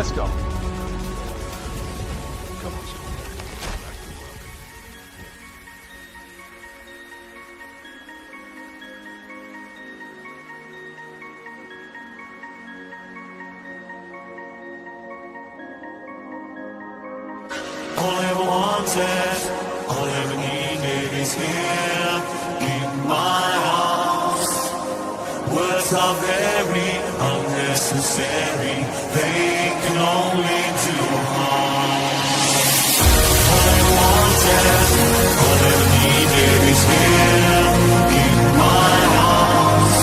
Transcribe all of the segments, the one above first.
Let's go. Come on. All I ever wanted, all I ever needed is here in my house. Words are very unnecessary, they can only do harm. All I ever wanted, all I ever needed is here in my house.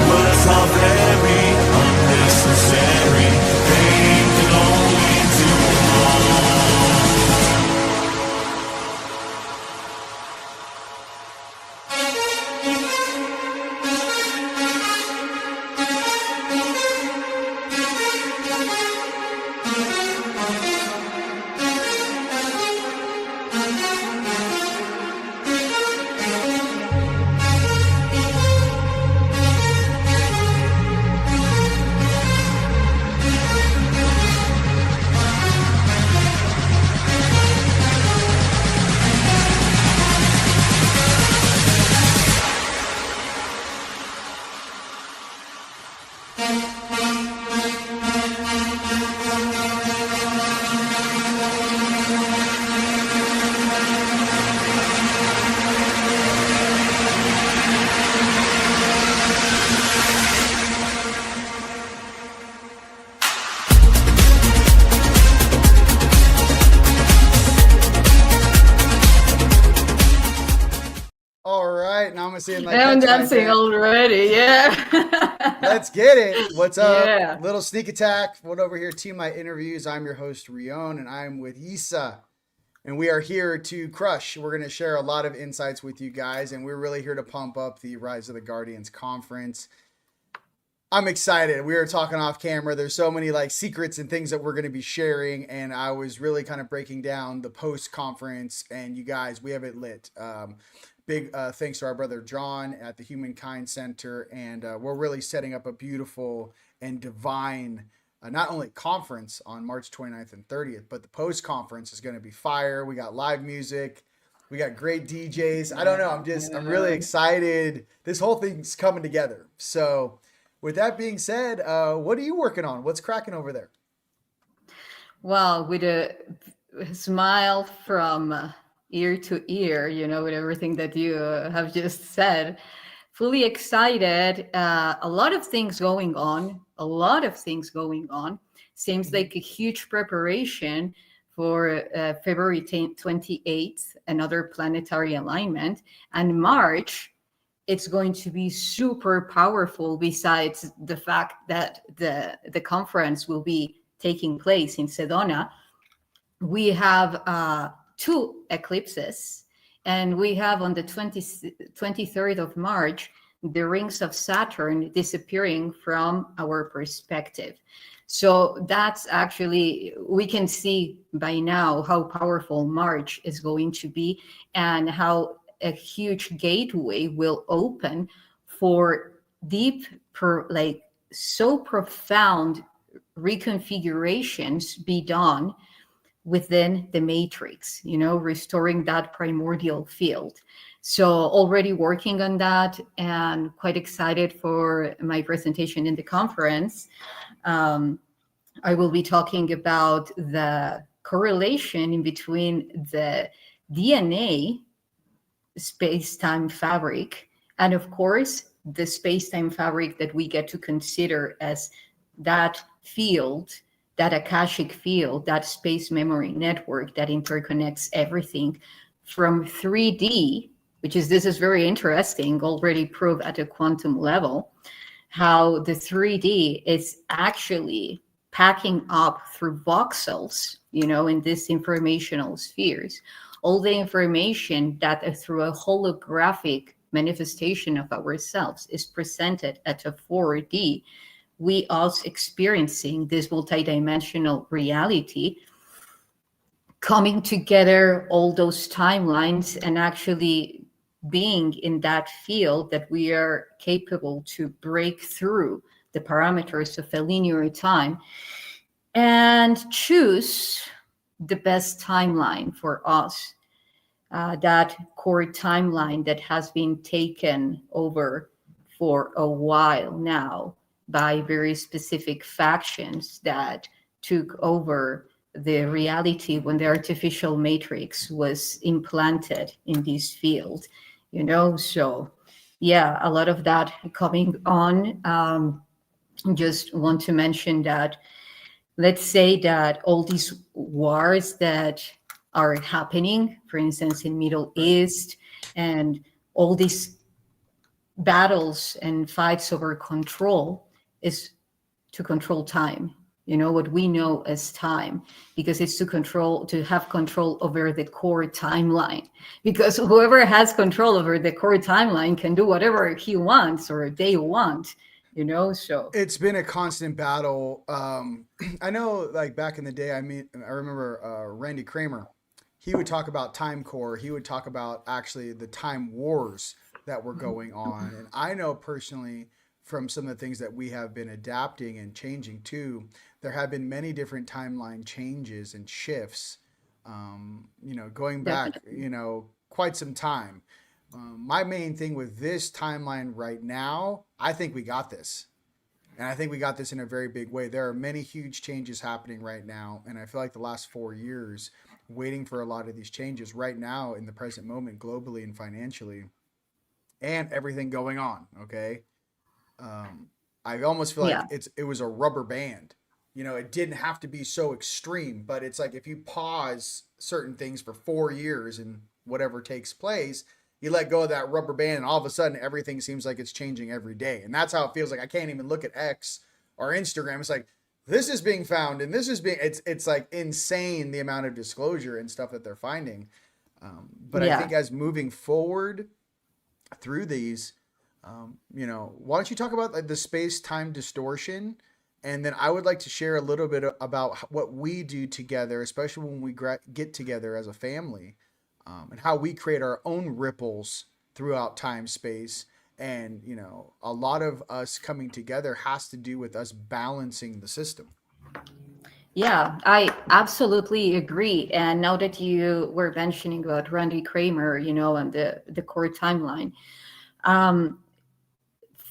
Words are very unnecessary, they can only do harm. I'm dancing already, yeah. Let's get it. What's up? Yeah. Little sneak attack. What over here? Team My Interviews. I'm your host, Rion, and I'm with Yssah. And we are here to crush. We're going to share a lot of insights with you guys, and we're really here to pump up the Rise of the Guardians conference. I'm excited. We were talking off camera. There's so many like secrets and things that we're going to be sharing, and I was really kind of breaking down the post-conference, and you guys, we have it lit. Big thanks to our brother John at the Humankind Center, and we're really setting up a beautiful and divine, not only conference on March 29th and 30th, but the post-conference is going to be fire. We got live music. We got great DJs. I don't know. I'm really excited. This whole thing's coming together. So with that being said, what are you working on? What's cracking over there? Well, with a smile from ear to ear, with everything that you have just said, fully excited. A lot of things going on. Seems like a huge preparation for February 28th, another planetary alignment. And March, it's going to be super powerful, besides the fact that the conference will be taking place in Sedona. We have 2 eclipses, and we have on the 23rd of March, the rings of Saturn disappearing from our perspective. So that's actually, we can see by now how powerful March is going to be, and how a huge gateway will open for deep, so profound reconfigurations be done within the matrix, restoring that primordial field. So already working on that, and quite excited for my presentation in the conference. I will be talking about the correlation in between the DNA space-time fabric, and of course, the space-time fabric that we get to consider as that field, that Akashic field, that space memory network that interconnects everything from 3D, this is very interesting, already proved at a quantum level, how the 3D is actually packing up through voxels, in these informational spheres, all the information that through a holographic manifestation of ourselves is presented at a 4D, we are experiencing this multidimensional reality, coming together all those timelines, and actually being in that field that we are capable to break through the parameters of a linear time and choose the best timeline for us. That core timeline that has been taken over for a while now by very specific factions that took over the reality when the artificial matrix was implanted in this field, So, yeah, a lot of that coming on. Just want to mention that, let's say that all these wars that are happening, for instance, in Middle East, and all these battles and fights over control is to control time, what we know as time, because it's to have control over the core timeline, because whoever has control over the core timeline can do whatever he wants or they want, so It's been a constant battle. I know, like back in the day, I remember Randy Kramer. He would talk about time core. He would talk about actually the time wars that were going on. And I know personally from some of the things that we have been adapting and changing to, there have been many different timeline changes and shifts, going back, quite some time. My main thing with this timeline right now, I think we got this. And I think we got this in a very big way. There are many huge changes happening right now. And I feel like the last 4 years, waiting for a lot of these changes right now in the present moment, globally and financially, and everything going on. Okay. I almost feel like it was a rubber band. It didn't have to be so extreme, but it's like if you pause certain things for 4 years and whatever takes place, you let go of that rubber band and all of a sudden everything seems like it's changing every day. And that's how it feels like. I can't even look at X or Instagram. It's like, this is being found and this is being, it's like insane the amount of disclosure and stuff that they're finding. But I think as moving forward through these, why don't you talk about like the space-time distortion? And then I would like to share a little bit about what we do together, especially when we get together as a family, and how we create our own ripples throughout time space. And, a lot of us coming together has to do with us balancing the system. Yeah, I absolutely agree. And now that you were mentioning about Randy Kramer, and the core timeline,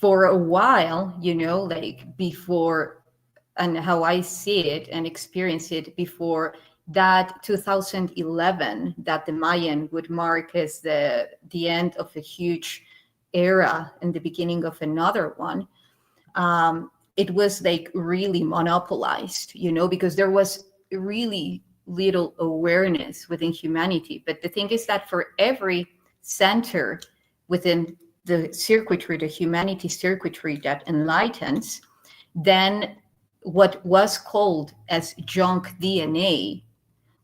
for a while, like before, and how I see it and experience it before that 2011, that the Mayan would mark as the end of a huge era and the beginning of another one. It was like really monopolized, because there was really little awareness within humanity. But the thing is that for every center within the circuitry, the humanity circuitry that enlightens, then what was called as junk DNA,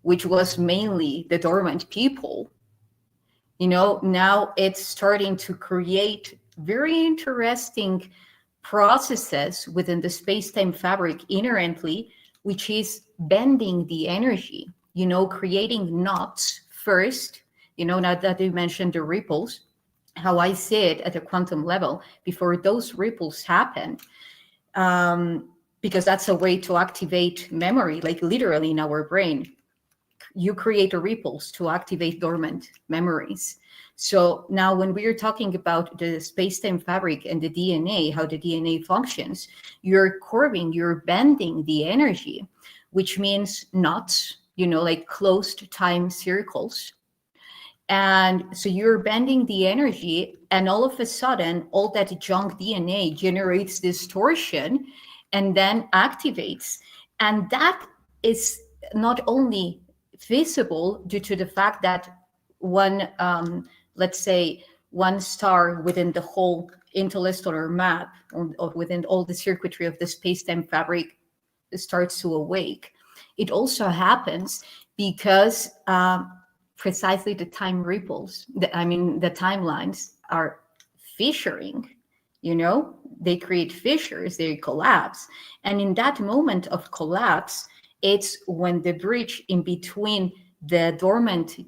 which was mainly the dormant people, now it's starting to create very interesting processes within the space-time fabric inherently, which is bending the energy, creating knots first, now that you mentioned the ripples, how I see it at a quantum level, before those ripples happen, because that's a way to activate memory, like literally in our brain. You create ripples to activate dormant memories. So now when we are talking about the space-time fabric and the DNA, how the DNA functions, you're curving, you're bending the energy, which means knots, like closed time circles. And so you're bending the energy, and all of a sudden, all that junk DNA generates distortion and then activates. And that is not only visible due to the fact that one, let's say, one star within the whole interstellar map or within all the circuitry of the space-time fabric starts to awake. It also happens because precisely the time ripples, the timelines are fissuring, they create fissures, they collapse. And in that moment of collapse, it's when the bridge in between the dormant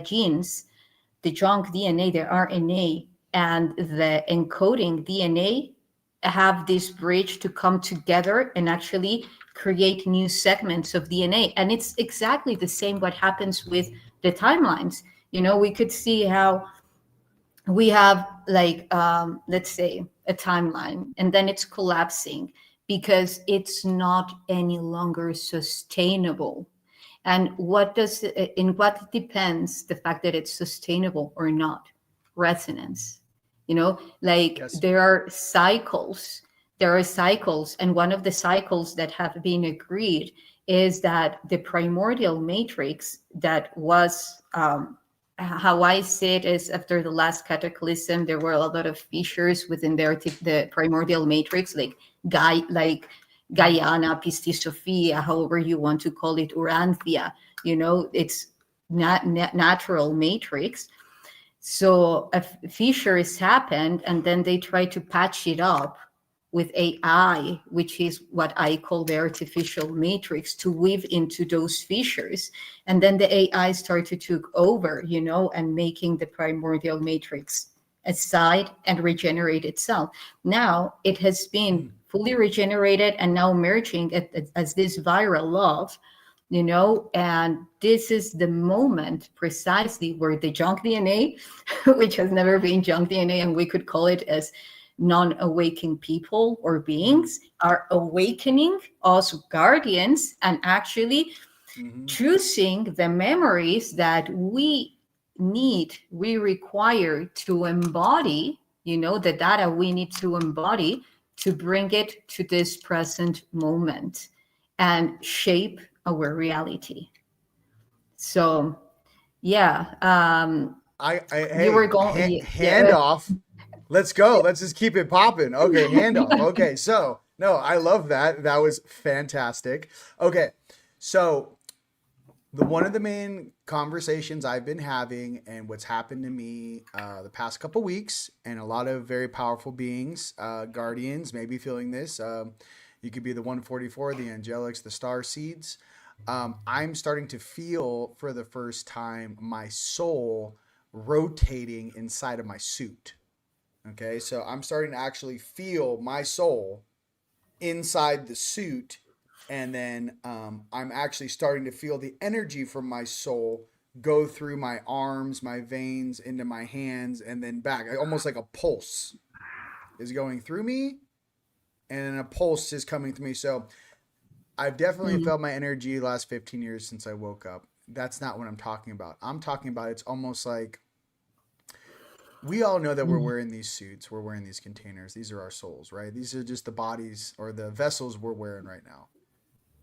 genes, the junk DNA, the RNA, and the encoding DNA have this bridge to come together and actually create new segments of DNA. And it's exactly the same what happens with the timelines. We could see how we have like let's say a timeline, and then it's collapsing because it's not any longer sustainable. And in what depends the fact that it's sustainable or not? Resonance. Like Yes. there are cycles, and one of the cycles that have been agreed is that the primordial matrix that was how I see it is, after the last cataclysm, there were a lot of fissures within the primordial matrix, like Guyana, Pistis Sophia, however you want to call it, Urantia. It's not natural matrix. So a fissure has happened, and then they try to patch it up with AI, which is what I call the artificial matrix, to weave into those fissures. And then the AI started to take over, and making the primordial matrix aside and regenerate itself. Now it has been fully regenerated and now emerging as this viral love, and this is the moment precisely where the junk DNA, which has never been junk DNA, and we could call it as non-awakened people or beings, are awakening us guardians and actually choosing the memories that we require to embody, the data we need to embody to bring it to this present moment and shape our reality. So, yeah. Hey, you were going hand off. Let's go. Let's just keep it popping. Okay, handoff. Okay, so no, I love that. That was fantastic. Okay, so one of the main conversations I've been having, and what's happened to me the past couple weeks, and a lot of very powerful beings, guardians, may be feeling this. You could be the 144, the angelics, the star seeds. I'm starting to feel for the first time my soul rotating inside of my suit. Okay, so I'm starting to actually feel my soul inside the suit, and then I'm actually starting to feel the energy from my soul go through my arms, my veins, into my hands, and then back. Almost like a pulse is going through me, and then a pulse is coming through me. So I've definitely felt my energy the last 15 years since I woke up. That's not what I'm talking about. I'm talking about it's almost like we all know that we're wearing these suits, we're wearing these containers. These are our souls, right? These are just the bodies or the vessels we're wearing right now.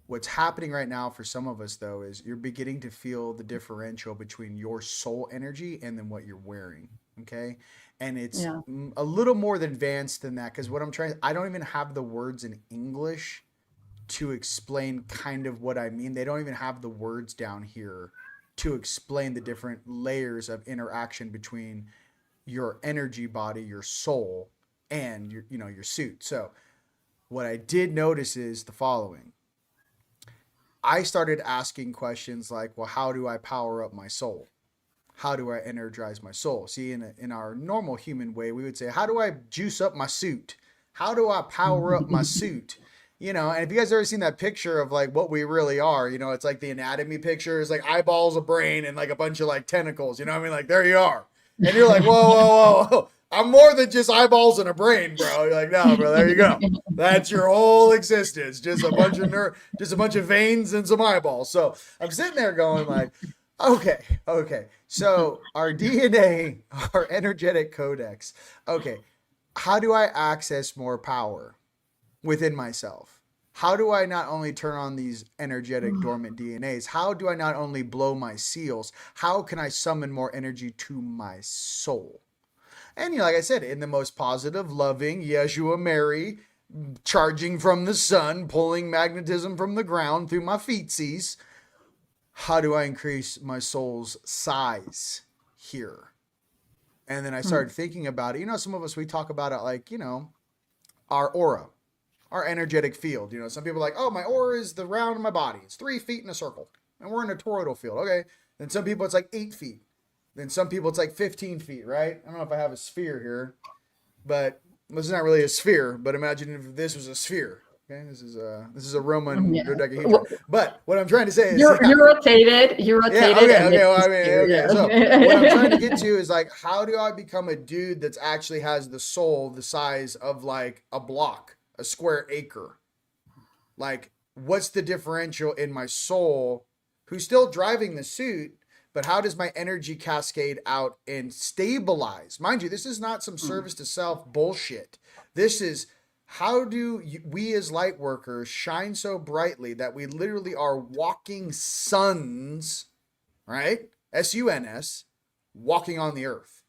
What's happening right now for some of us, though, is you're beginning to feel the differential between your soul energy and then what you're wearing. Okay. And it's a little more advanced than that, because I don't even have the words in English to explain kind of what I mean. They don't even have the words down here to explain the different layers of interaction between your energy body, your soul, and your suit. So what I did notice is the following. I started asking questions like, well, how do I power up my soul? How do I energize my soul? See, in our normal human way, we would say, how do I juice up my suit? How do I power up my suit? And if you guys ever seen that picture of like what we really are, it's like the anatomy picture is like eyeballs, a brain, and like a bunch of like tentacles, what I mean? Like, there you are. And you're like, whoa, whoa, whoa. I'm more than just eyeballs and a brain, bro. You're like, no, bro, there you go. That's your whole existence. Just a bunch of veins and some eyeballs. So I'm sitting there going like, okay. So our DNA, our energetic codex. Okay. How do I access more power within myself? How do I not only turn on these energetic dormant DNAs? How do I not only blow my seals? How can I summon more energy to my soul? And like I said, in the most positive, loving, Yeshua Mary, charging from the sun, pulling magnetism from the ground through my feetsies. How do I increase my soul's size here? And then I started thinking about it. Some of us, we talk about it like, our aura. Our energetic field. Some people are like, oh, my aura is the round of my body. It's 3 feet in a circle. And we're in a toroidal field. Okay. Then some people it's like 8 feet. Then some people it's like 15 feet, right? I don't know if I have a sphere here, but this is not really a sphere, but imagine if this was a sphere. Okay, this is a Roman Yeah. dodecahedron. Well, But what I'm trying to say is, you rotated. yeah, And okay. it's Well, I just mean, here, okay. yeah. So what I'm trying to get to is like, how do I become a dude that's actually has the soul the size of like a block, a square acre? Like, what's the differential in my soul, who's still driving the suit, but how does my energy cascade out and stabilize? Mind you, this is not some service to self bullshit. This is how do we as light workers shine so brightly that we literally are walking suns, right? SUNS, walking on the earth,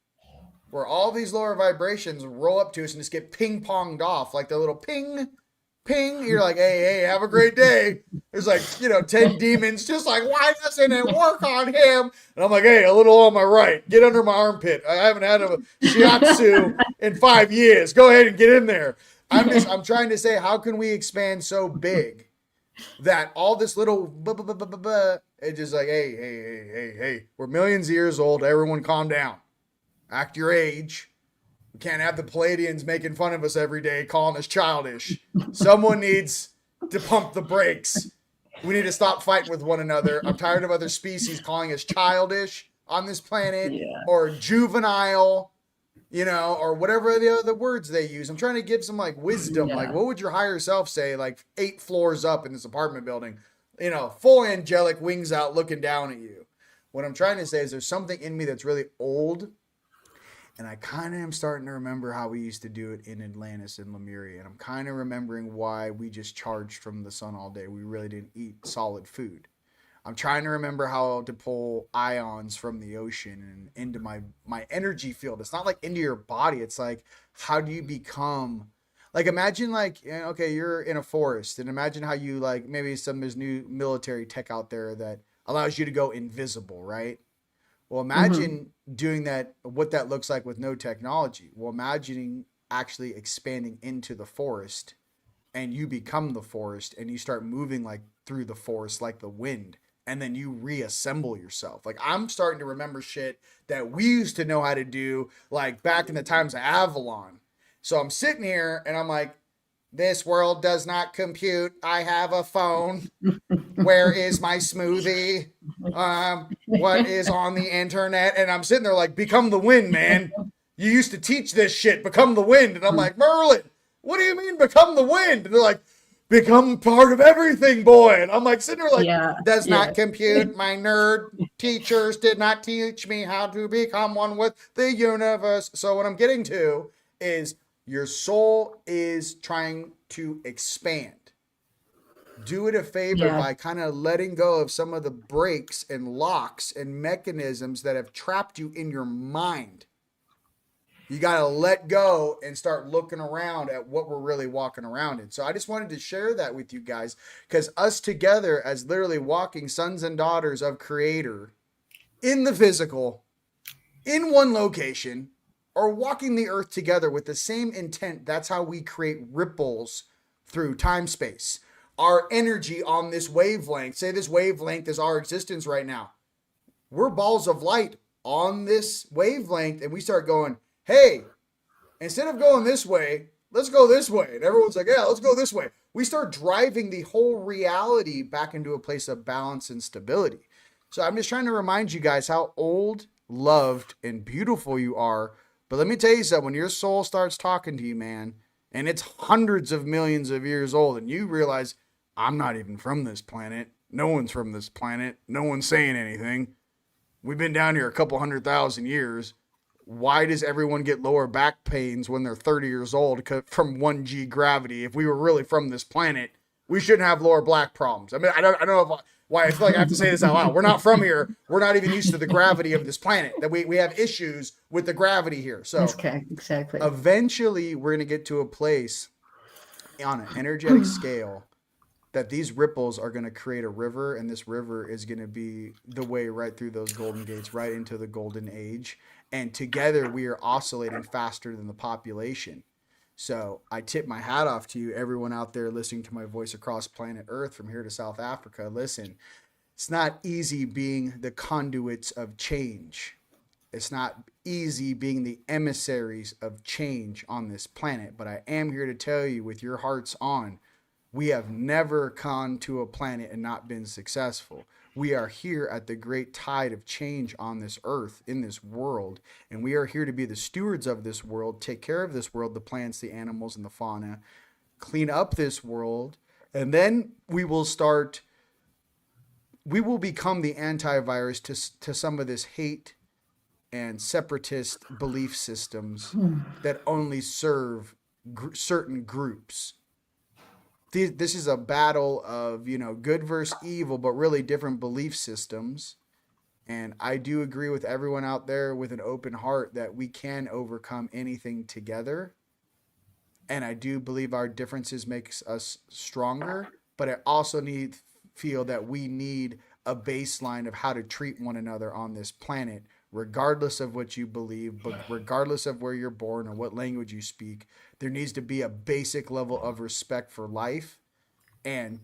where all these lower vibrations roll up to us and just get ping ponged off like the little ping ping. You're like, hey, have a great day. There's like, 10 demons just like, why doesn't it work on him? And I'm like, hey, a little on my right. Get under my armpit. I haven't had a shiatsu in 5 years. Go ahead and get in there. I'm trying to say, how can we expand so big that all this little it's just like, hey, we're millions of years old. Everyone calm down. Act your age. We can't have the Palladians making fun of us every day, calling us childish. Someone needs to pump the brakes. We need to stop fighting with one another. I'm tired of other species calling us childish on this planet, or juvenile, or whatever the other words they use. I'm trying to give some like wisdom. Yeah. Like, what would your higher self say, like 8 floors up in this apartment building, full angelic wings out looking down at you? What I'm trying to say is there's something in me that's really old. And I kind of am starting to remember how we used to do it in Atlantis and Lemuria. And I'm kind of remembering why we just charged from the sun all day. We really didn't eat solid food. I'm trying to remember how to pull ions from the ocean and into my energy field. It's not like into your body. It's like, how do you become, like, imagine like, okay, you're in a forest, and imagine how you like, maybe there's new military tech out there that allows you to go invisible, right? Well, imagine doing that, what that looks like with no technology. Well, imagining actually expanding into the forest, and you become the forest, and you start moving like through the forest like the wind, and then you reassemble yourself. Like, I'm starting to remember shit that we used to know how to do like back in the times of Avalon. So I'm sitting here and I'm like, this world does not compute. I have a phone. Where is my smoothie? What is on the internet? And I'm sitting there like, become the wind, man. You used to teach this shit, become the wind. And I'm like, Merlin, what do you mean become the wind? And they're like, become part of everything, boy. And I'm like sitting there like, does not compute. My nerd teachers did not teach me how to become one with the universe. So what I'm getting to is your soul is trying to expand. Do it a favor by kind of letting go of some of the brakes and locks and mechanisms that have trapped you in your mind. You got to let go and start looking around at what we're really walking around in. So I just wanted to share that with you guys, because us together as literally walking sons and daughters of Creator in the physical, in one location, or walking the earth together with the same intent. That's how we create ripples through time space. Our energy on this wavelength, say this wavelength is our existence right now. We're balls of light on this wavelength, and we start going, hey, instead of going this way, let's go this way. And everyone's like, yeah, let's go this way. We start driving the whole reality back into a place of balance and stability. So I'm just trying to remind you guys how old, loved, and beautiful you are. But let me tell you something, when your soul starts talking to you, man, and it's hundreds of millions of years old, and you realize, I'm not even from this planet. No one's from this planet. No one's saying anything. We've been down here a couple 100,000 years. Why does everyone get lower back pains when they're 30 years old from 1G gravity? If we were really from this planet, we shouldn't have lower back problems. I mean, I don't know why I feel like I have to say this out loud. We're not from here. We're not even used to the gravity of this planet. That we have issues with the gravity here. So okay, exactly. Eventually, we're going to get to a place on an energetic scale that these ripples are going to create a river, and this river is going to be the way right through those golden gates, right into the golden age. And together we are oscillating faster than the population. So I tip my hat off to you, everyone out there listening to my voice across planet Earth from here to South Africa. Listen, it's not easy being the conduits of change. It's not easy being the emissaries of change on this planet. But I am here to tell you, with your hearts on, We have never gone to a planet and not been successful. We are here at the great tide of change on this earth, in this world, and we are here to be the stewards of this world, take care of this world, the plants, the animals, and the fauna, clean up this world, and then we will become the antivirus to some of this hate and separatist belief systems that only serve certain groups. This is a battle of, good versus evil, but really different belief systems. And I do agree with everyone out there with an open heart that we can overcome anything together. And I do believe our differences makes us stronger, but I also feel that we need a baseline of how to treat one another on this planet, regardless of what you believe, but regardless of where you're born or what language you speak. There needs to be a basic level of respect for life, and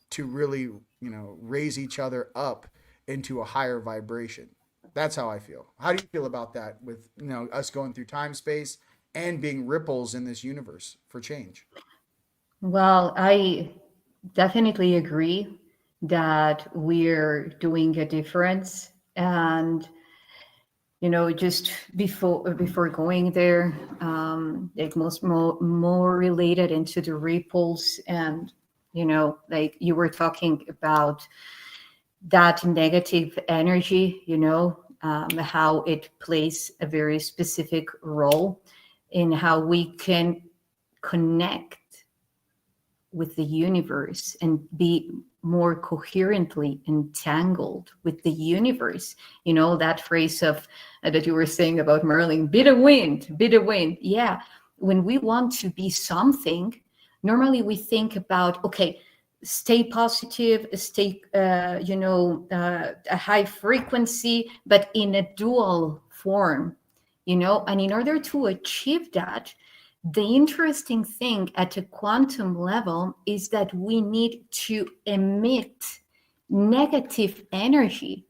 to really raise each other up into a higher vibration. That's how I feel. How do you feel about that, with us going through time, space, and being ripples in this universe for change? Well, I definitely agree that we're doing a difference. And just before going there, like more related into the ripples, and like you were talking about that negative energy, how it plays a very specific role in how we can connect with the universe and be more coherently entangled with the universe. That phrase of that you were saying about Merlin, be the wind, be the wind. Yeah, when we want to be something, normally we think about, okay, stay positive, stay a high frequency, but in a dual form. And in order to achieve that, the interesting thing at a quantum level is that we need to emit negative energy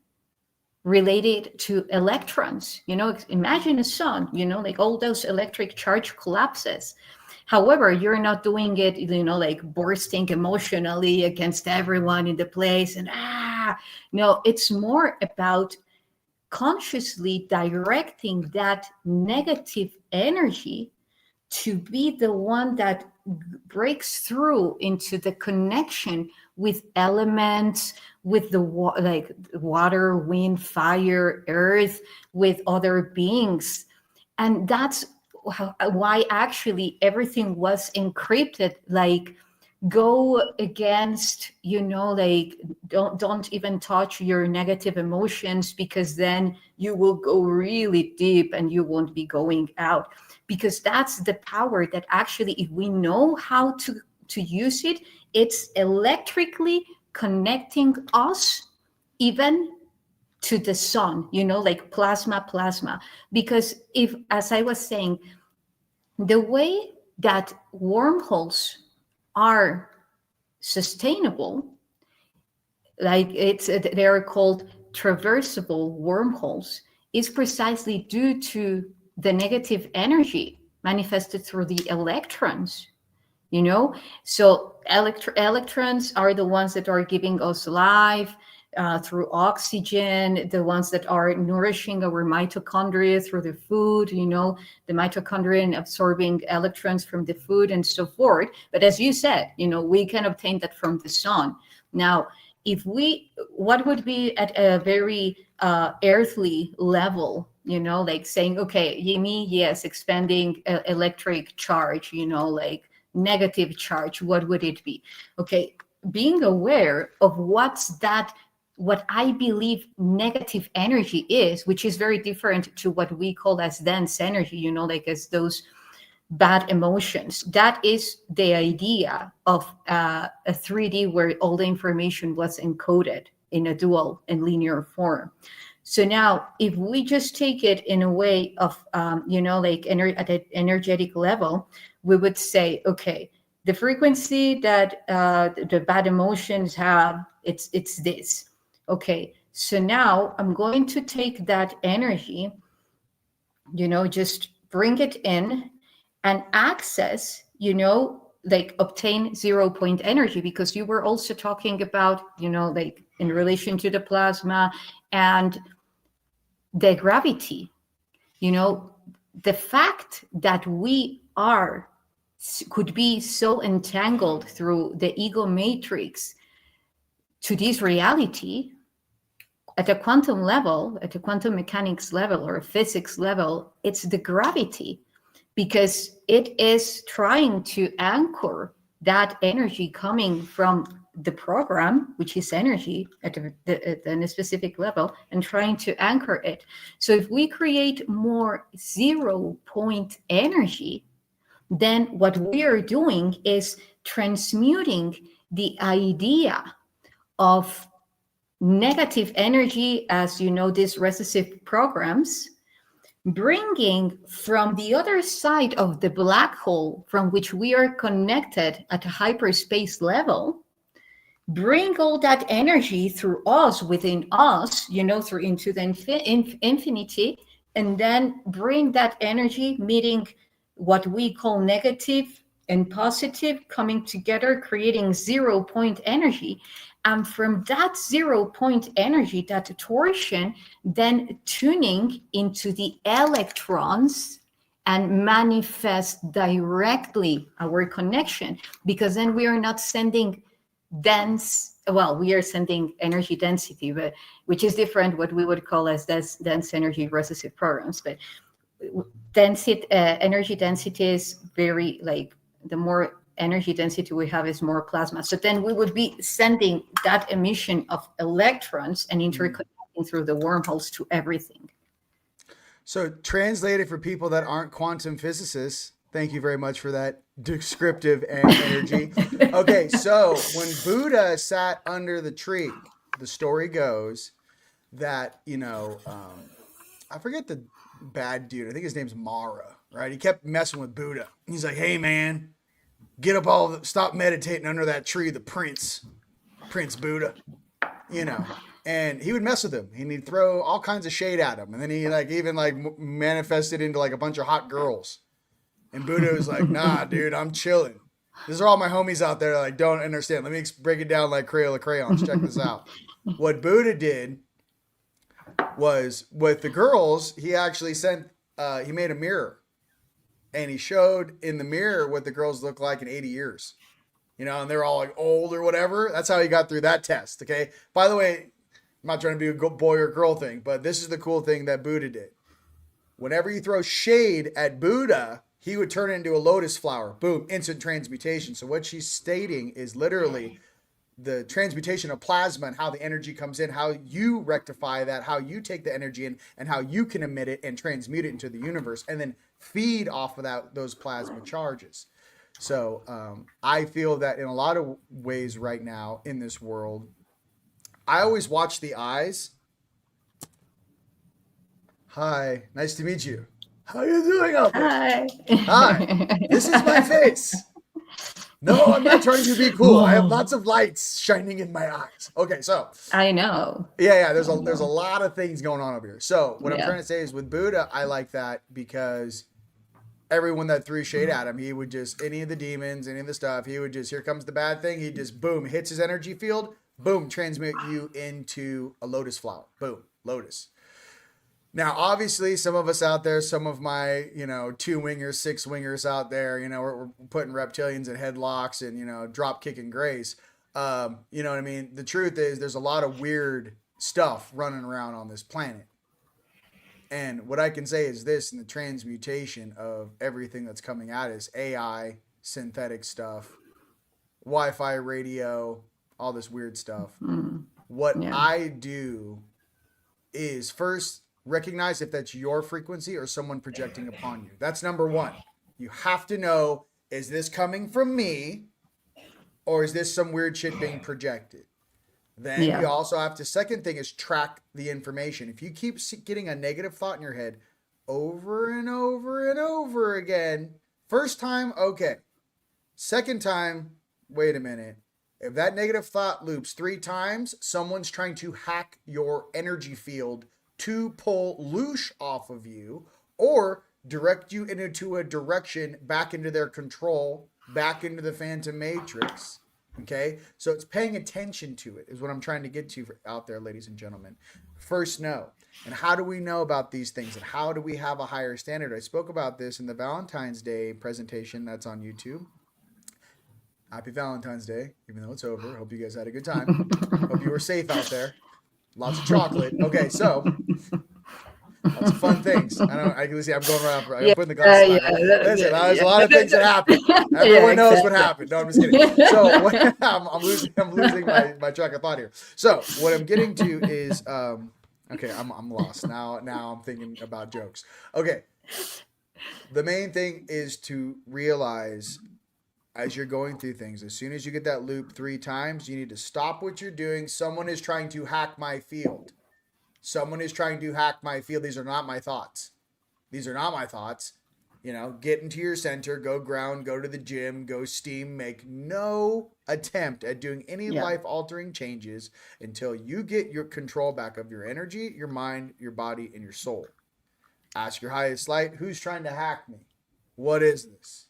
related to electrons. Imagine a sun, like all those electric charge collapses. However, you're not doing it, like bursting emotionally against everyone in the place and no, it's more about consciously directing that negative energy to be the one that breaks through into the connection with elements, with the like water, wind, fire, earth, with other beings. And that's why actually everything was encrypted. Like, go against, like don't even touch your negative emotions, because then you will go really deep and you won't be going out. Because that's the power that actually, if we know how to use it, it's electrically connecting us even to the sun, like plasma. Because if, as I was saying, the way that wormholes are sustainable, like they're called traversable wormholes, is precisely due to the negative energy manifested through the electrons. So electrons are the ones that are giving us life through oxygen, the ones that are nourishing our mitochondria through the food, the mitochondria absorbing electrons from the food and so forth. But as you said, we can obtain that from the sun. Now, what would be at a very earthly level, like saying, okay, yes, expanding electric charge, like negative charge, what would it be? Okay, being aware of what I believe negative energy is, which is very different to what we call as dense energy, like as those bad emotions. That is the idea of a 3D where all the information was encoded in a dual and linear form. So now, if we just take it in a way of, like at an energetic level, we would say, okay, the frequency that the bad emotions have, it's this. Okay, so now I'm going to take that energy, just bring it in and access, like obtain 0 point energy, because you were also talking about, like in relation to the plasma and the gravity, the fact that we could be so entangled through the ego matrix to this reality at a quantum level, at a quantum mechanics level or a physics level, it's the gravity, because it is trying to anchor that energy coming from the program, which is energy at a specific level, and trying to anchor it. So if we create more 0 point energy, then what we are doing is transmuting the idea of negative energy as, these recessive programs, bringing from the other side of the black hole from which we are connected at a hyperspace level, bring all that energy through us, within us, through into the infinity, and then bring that energy, meeting what we call negative and positive, coming together, creating 0 point energy. And from that 0 point energy, that torsion, then tuning into the electrons and manifest directly our connection, because then we are not sending we are sending energy density, but which is different, what we would call as dense energy recessive programs. But energy density is very, like, the more energy density we have is more plasma. So then we would be sending that emission of electrons and interconnecting through the wormholes to everything. So translated for people that aren't quantum physicists, thank you very much for that descriptive energy. Okay, so when Buddha sat under the tree, the story goes that, I forget the bad dude. I think his name's Mara, right? He kept messing with Buddha. He's like, hey, man, get up stop meditating under that tree, the Prince Buddha, and he would mess with him. He'd throw all kinds of shade at him. And then he even manifested into like a bunch of hot girls. And Buddha was like, nah, dude, I'm chilling. These are all my homies out there that don't understand. Let me break it down like Crayola crayons. Check this out. What Buddha did was, with the girls, he actually he made a mirror. And he showed in the mirror what the girls look like in 80 years. And they're all like old or whatever. That's how he got through that test, okay? By the way, I'm not trying to be a boy or girl thing, but this is the cool thing that Buddha did. Whenever you throw shade at Buddha, he would turn it into a lotus flower. Boom, instant transmutation. So what she's stating is literally the transmutation of plasma and how the energy comes in, how you rectify that, how you take the energy in, and how you can emit it and transmute it into the universe, and then feed off of those plasma charges. So I feel that in a lot of ways right now in this world, I always watch the eyes. Hi, nice to meet you. How you doing out there? Hi. Hi, this is my face. No, I'm not trying to be cool. I have lots of lights shining in my eyes. Okay, so I know. Yeah. There's a lot of things going on over here. So what I'm trying to say is, with Buddha, I like that because everyone that threw shade at him, he would just, any of the demons, any of the stuff, he would just, here comes the bad thing. He just, boom, hits his energy field, boom, transmute you into a lotus flower. Boom, lotus. Now, obviously, some of us out there, some of my, 2-wingers, 6-wingers out there, we're putting reptilians in headlocks and, drop kicking grace. You know what I mean? The truth is, there's a lot of weird stuff running around on this planet. And what I can say is this, in the transmutation of everything that's coming at us, AI, synthetic stuff, Wi-Fi, radio, all this weird stuff. What I do is first recognize if that's your frequency or someone projecting upon you. That's number one. You have to know, is this coming from me or is this some weird shit being projected? Then you also have to, second thing is track the information. If you keep getting a negative thought in your head over and over and over again, first time, okay. Second time, wait a minute. If that negative thought loops 3 times, someone's trying to hack your energy field to pull loosh off of you or direct you into a direction back into their control back into the phantom matrix. Okay, so it's paying attention to it is what I'm trying to get to out there, ladies and gentlemen. First, know. And how do we know about these things, and how do we have a higher standard? I spoke about this in the Valentine's Day presentation that's on YouTube. Happy Valentine's Day, even though it's over. Hope you guys had a good time. Hope you were safe out there. Lots of chocolate. Okay, so lots of fun things. I can see I'm going around. I'm putting the glasses on. Listen, there's a lot of things that happen. Everyone knows what happened. No, I'm just kidding. So I'm losing my track of thought here. So what I'm getting to is okay, I'm lost now. Now I'm thinking about jokes. Okay, the main thing is to realize as you're going through things, as soon as you get that loop 3 times, you need to stop what you're doing. Someone is trying to hack my field. Someone is trying to hack my field. These are not my thoughts. These are not my thoughts. You know, get into your center, go ground, go to the gym, go steam, make no attempt at doing any life-altering changes until you get your control back of your energy, your mind, your body, and your soul. Ask your highest light, who's trying to hack me? What is this?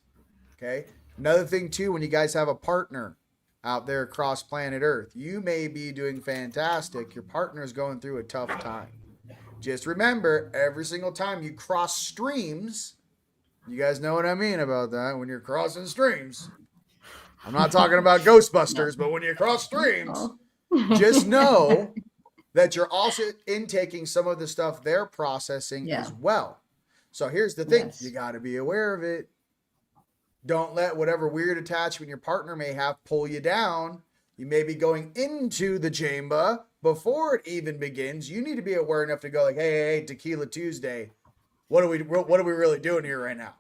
Okay? Another thing, too, when you guys have a partner out there across planet Earth, you may be doing fantastic. Your partner is going through a tough time. Just remember, every single time you cross streams, you guys know what I mean about that. When you're crossing streams, I'm not talking about Ghostbusters, but when you cross streams, just know that you're also intaking some of the stuff they're processing as well. So here's the thing. You got to be aware of it. Don't let whatever weird attachment your partner may have pull you down. You may be going into the chamber before it even begins. You need to be aware enough to go like, hey, Tequila Tuesday. What are we really doing here right now?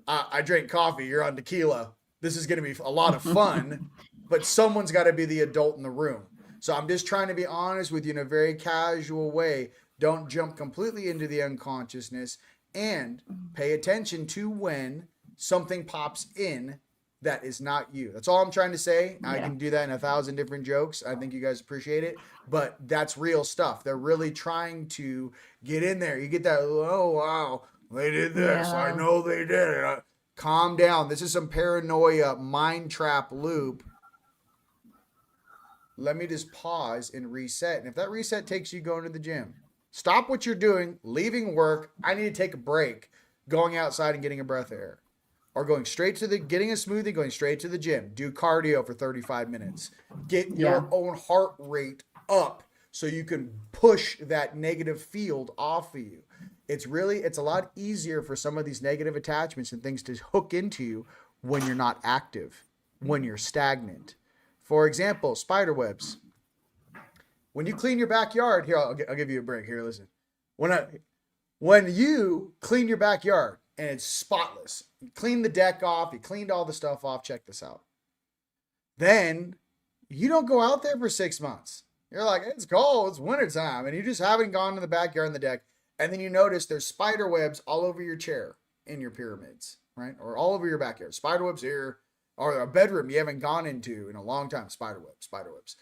I drank coffee. You're on tequila. This is going to be a lot of fun, but someone's got to be the adult in the room. So I'm just trying to be honest with you in a very casual way. Don't jump completely into the unconsciousness, and pay attention to when something pops in that is not you. That's all I'm trying to say. I can do that in 1,000 different jokes. I think you guys appreciate it, but that's real stuff. They're really trying to get in there. You get that, oh, wow, they did this. I know they did it. Calm down. This is some paranoia mind trap loop. Let me just pause and reset. And if that reset takes you going to the gym, stop what you're doing, leaving work. I need to take a break, going outside and getting a breath of air. Or going straight to getting a smoothie, going straight to the gym. Do cardio for 35 minutes. Get your own heart rate up so you can push that negative field off of you. It's a lot easier for some of these negative attachments and things to hook into you when you're not active, when you're stagnant. For example, spider webs. When you clean your backyard, here, I'll give you a break. Here, listen. When you clean your backyard, and it's spotless. You clean the deck off. You cleaned all the stuff off. Check this out. Then you don't go out there for 6 months. You're like, it's cold. It's wintertime. And you just haven't gone to the backyard and the deck. And then you notice there's spider webs all over your chair in your pyramids, right? Or all over your backyard. Spider webs here. Or a bedroom you haven't gone into in a long time. Spider webs.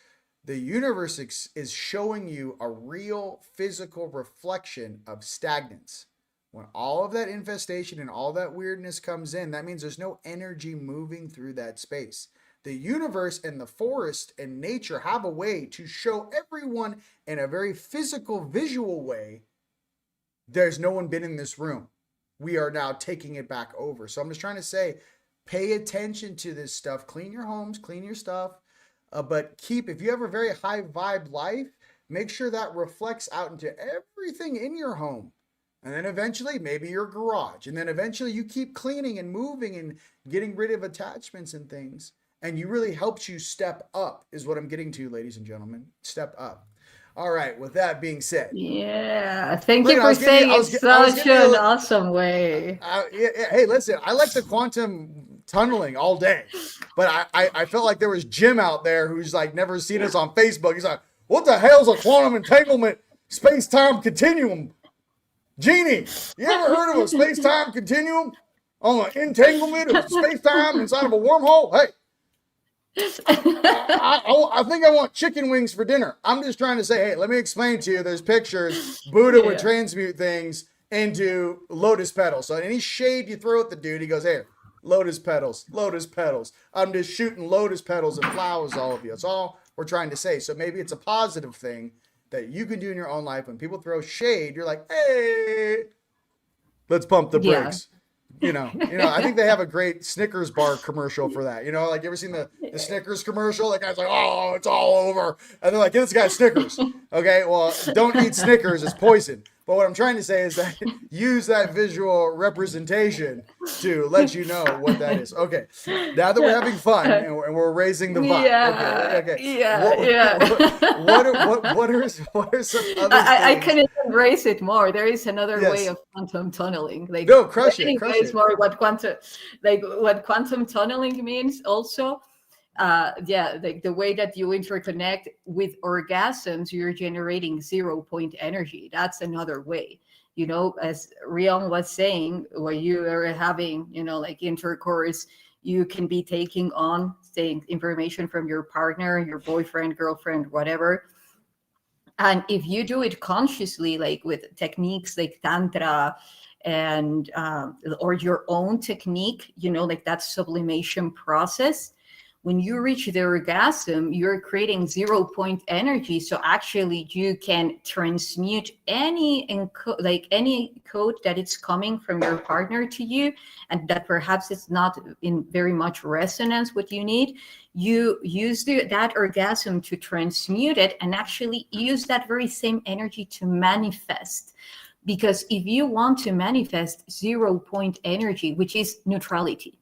The universe is showing you a real physical reflection of stagnance. When all of that infestation and all that weirdness comes in, that means there's no energy moving through that space. The universe and the forest and nature have a way to show everyone in a very physical, visual way, there's no one been in this room. We are now taking it back over. So I'm just trying to say, pay attention to this stuff. Clean your homes, clean your stuff. But if you have a very high vibe life, make sure that reflects out into everything in your home. And then eventually, maybe your garage. And then eventually you keep cleaning and moving and getting rid of attachments and things. And you really helps you step up is what I'm getting to, ladies and gentlemen. Step up. All right. With that being said. Yeah. Thank you for saying it such an awesome way. Hey, listen, I like the quantum tunneling all day. But I felt like there was Jim out there who's like never seen us on Facebook. He's like, what the hell's a quantum entanglement space-time continuum? Genie, you ever heard of a space-time continuum on an entanglement of space-time inside of a wormhole? Hey, I think I want chicken wings for dinner. I'm just trying to say, hey, let me explain to you. There's pictures. Buddha would transmute things into lotus petals. So any shade you throw at the dude, he goes, here, lotus petals, lotus petals. I'm just shooting lotus petals and flowers, all of you. That's all we're trying to say. So maybe it's a positive thing that you can do in your own life. When people throw shade, you're like, hey, let's pump the Yeah. brakes. I think they have a great Snickers bar commercial for that. You ever seen the Snickers commercial? The guy's like, oh, it's all over. And they're like, get this guy Snickers. Okay, well, don't eat Snickers. It's poison. But what I'm trying to say is that use that visual representation to let you know what that is. Okay, now that we're having fun and we're raising the vibe. Yeah. Okay. Yeah. What are some other I things? can even raise it more. There is another Yes. way of quantum tunneling. Like, No, crush it. more what quantum tunneling means also. Like the way that you interconnect with orgasms, you're generating 0 point energy. That's another way. As Rion was saying, when you are having, like intercourse, you can be taking on, say, information from your partner, your boyfriend, girlfriend, whatever. And if you do it consciously, like with techniques like Tantra and or your own technique, like that sublimation process, when you reach the orgasm, you're creating 0 point energy. So actually you can transmute any code that it's coming from your partner to you, and that perhaps it's not in very much resonance what you need. You use that orgasm to transmute it and actually use that very same energy to manifest. Because if you want to manifest 0 point energy, which is neutrality,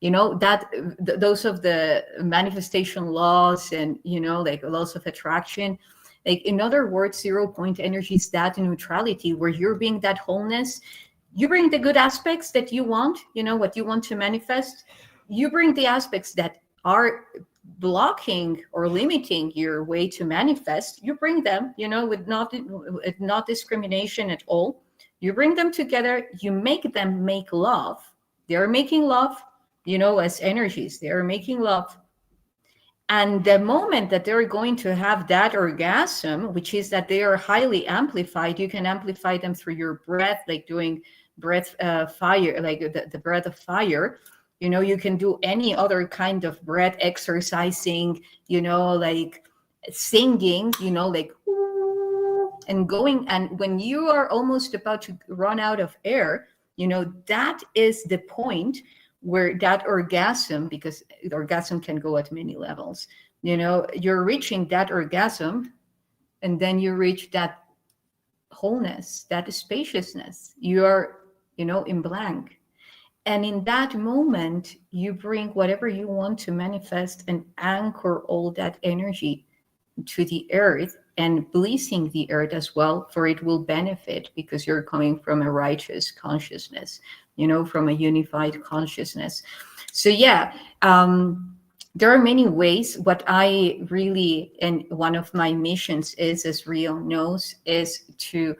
that those of the manifestation laws and like laws of attraction, like in other words, 0 point energy is that neutrality where you're being that wholeness. You bring the good aspects that you want, what you want to manifest. You bring the aspects that are blocking or limiting your way to manifest. You bring them, with not discrimination at all. You bring them together. You make them make love. They're making love, as energies. They are making love. And the moment that they're going to have that orgasm, which is that they are highly amplified, you can amplify them through your breath, like doing breath fire, like the breath of fire. You can do any other kind of breath exercising, like singing, like and going. And when you are almost about to run out of air, that is the point where that orgasm, because the orgasm can go at many levels, you're reaching that orgasm, and then you reach that wholeness, that spaciousness. You are, in blank. And in that moment, you bring whatever you want to manifest and anchor all that energy to the earth, and blessing the earth as well, for it will benefit because you're coming from a righteous consciousness, from a unified consciousness. So there are many ways. What I really, and one of my missions is, as Rion knows, is to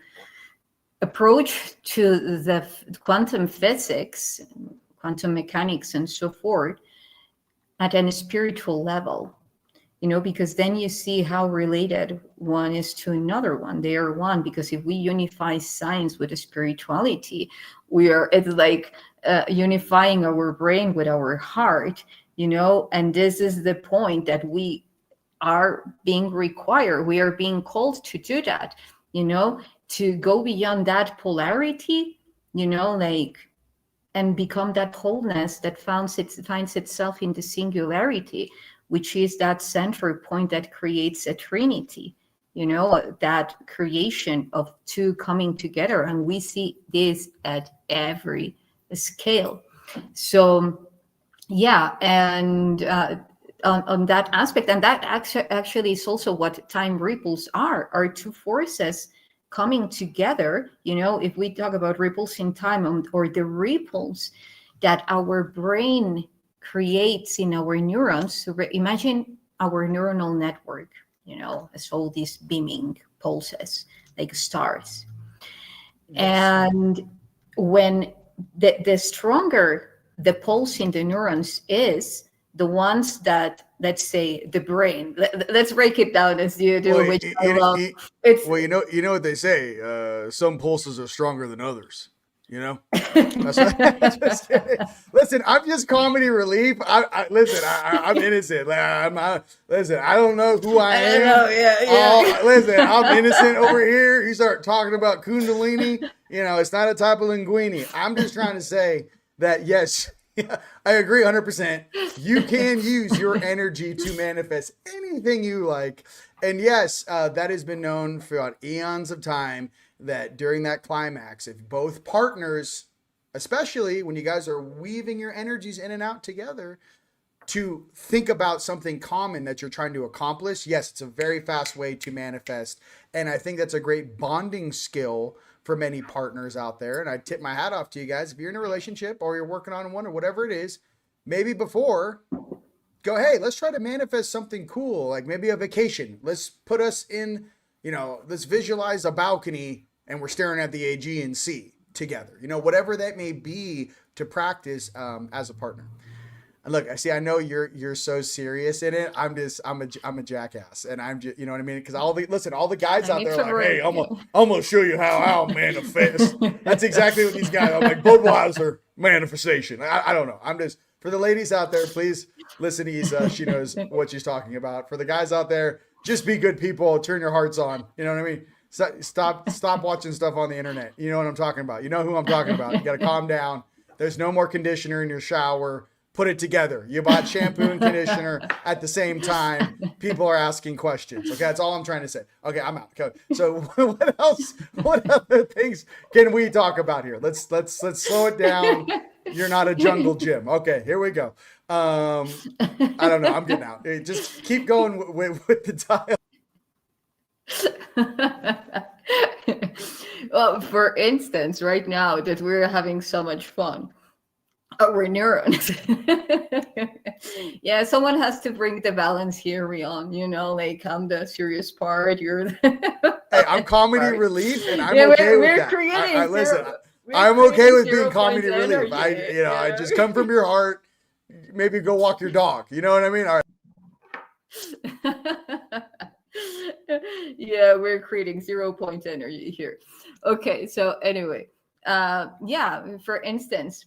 approach to the quantum physics, quantum mechanics, and so forth at a spiritual level. Because then you see how related one is to another one. They are one, because if we unify science with spirituality, it's like unifying our brain with our heart, and this is the point that we are being required. We are being called to do that, to go beyond that polarity, and become that wholeness that finds itself in the singularity, which is that center point that creates a trinity, that creation of two coming together. And we see this at every scale. So, and on that aspect, and that actually is also what time ripples are two forces coming together. If we talk about ripples in time, or the ripples that our brain creates in our neurons. So imagine our neuronal network, as all these beaming pulses, like stars. Yes. And when the stronger the pulse in the neurons is, the ones that, let's say, the brain, let's break it down as you do, which I love. Well, you know what they say, some pulses are stronger than others. you know? That's what, just kidding. Listen, I'm just comedy relief. I'm innocent. Listen, I don't know who I am. Listen, I'm innocent over here. You start talking about Kundalini, it's not a type of linguini. I'm just trying to say that, yes, I agree 100%. You can use your energy to manifest anything you like. And yes, that has been known throughout eons of time, that during that climax, if both partners, especially when you guys are weaving your energies in and out together, to think about something common that you're trying to accomplish, yes, it's a very fast way to manifest. And I think that's a great bonding skill for many partners out there. And I tip my hat off to you guys. If you're in a relationship or you're working on one or whatever it is, maybe before, go, hey, let's try to manifest something cool, like maybe a vacation. Let's put us in, let's visualize a balcony and we're staring at the Aegean Sea together, whatever that may be, to practice as a partner. And look, I know you're so serious in it. I'm a jackass, and I'm just, you know what I mean? Because all the guys out there are like, hey, I'm gonna show you how I'll manifest. That's exactly what these guys are like. Budweiser manifestation. I don't know. I'm just, for the ladies out there, please listen to Yssah. She knows what she's talking about. For the guys out there, just be good people. Turn your hearts on. You know what I mean? Stop watching stuff on the internet. You know what I'm talking about. You know who I'm talking about. You got to calm down. There's no more conditioner in your shower. Put it together. You bought shampoo and conditioner at the same time. People are asking questions. Okay, that's all I'm trying to say. Okay, I'm out. Okay. So what else? What other things can we talk about here? Let's slow it down. You're not a jungle gym. Okay, here we go. I don't know. I'm getting out. Just keep going with the dial. Well, for instance, right now that we're having so much fun, our neurons. Yeah, someone has to bring the balance here, Rion. I'm the serious part. You're the hey, I'm comedy relief, and I'm okay with that. Listen, I'm okay with being comedy relief. I just come from your heart. Maybe go walk your dog. You know what I mean? All right. Yeah, we're creating 0 point energy here. Okay, so anyway, for instance,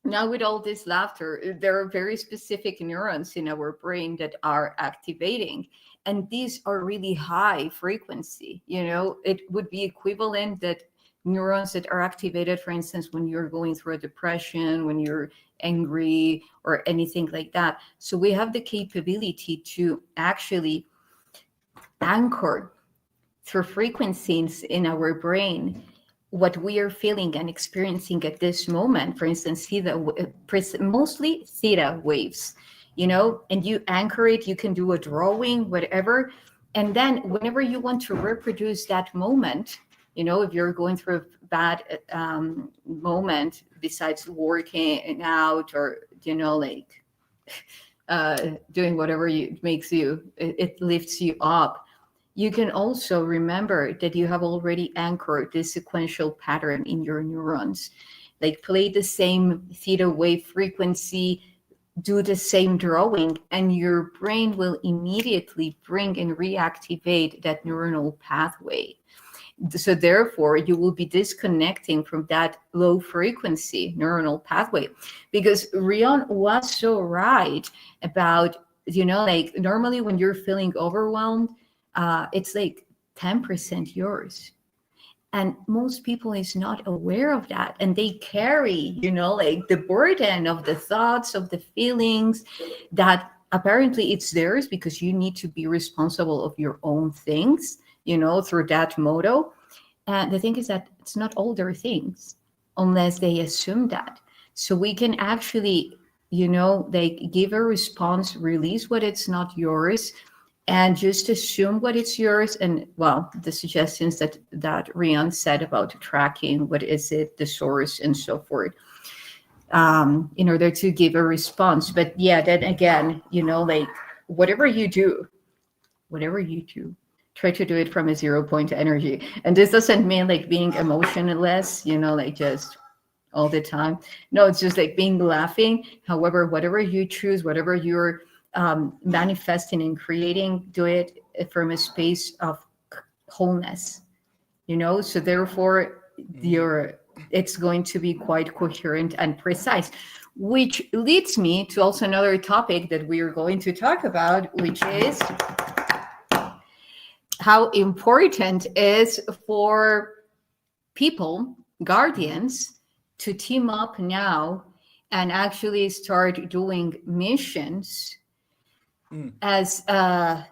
now with all this laughter, there are very specific neurons in our brain that are activating, and these are really high frequency. It would be equivalent that neurons that are activated, for instance, when you're going through a depression, when you're angry or anything like that. So we have the capability to actually anchor through frequencies in our brain what we are feeling and experiencing at this moment. For instance, mostly theta waves, and you anchor it. You can do a drawing, whatever, and then whenever you want to reproduce that moment, if you're going through a bad moment, besides working out or doing whatever it lifts you up, you can also remember that you have already anchored this sequential pattern in your neurons. Like, play the same theta wave frequency, do the same drawing, and your brain will immediately bring and reactivate that neuronal pathway. So therefore, you will be disconnecting from that low frequency neuronal pathway. Because Rion was so right about, normally when you're feeling overwhelmed, it's like 10% yours. And most people is not aware of that. And they carry, the burden of the thoughts, of the feelings, that apparently it's theirs because you need to be responsible of your own things, through that motto. And the thing is that it's not all their things unless they assume that. So we can actually, give a response, release what it's not yours, and just assume what it's yours. And the suggestions that Rion said about tracking, what is it, the source, and so forth, in order to give a response. But then again, whatever you do, try to do it from a 0 point energy. And this doesn't mean like being emotionless, just all the time. No, it's just like being laughing. However, whatever you choose, whatever you're manifesting and creating, do it from a space of wholeness, so therefore your it's going to be quite coherent and precise, which leads me to also another topic that we are going to talk about, which is how important is for people, guardians, to team up now and actually start doing missions as a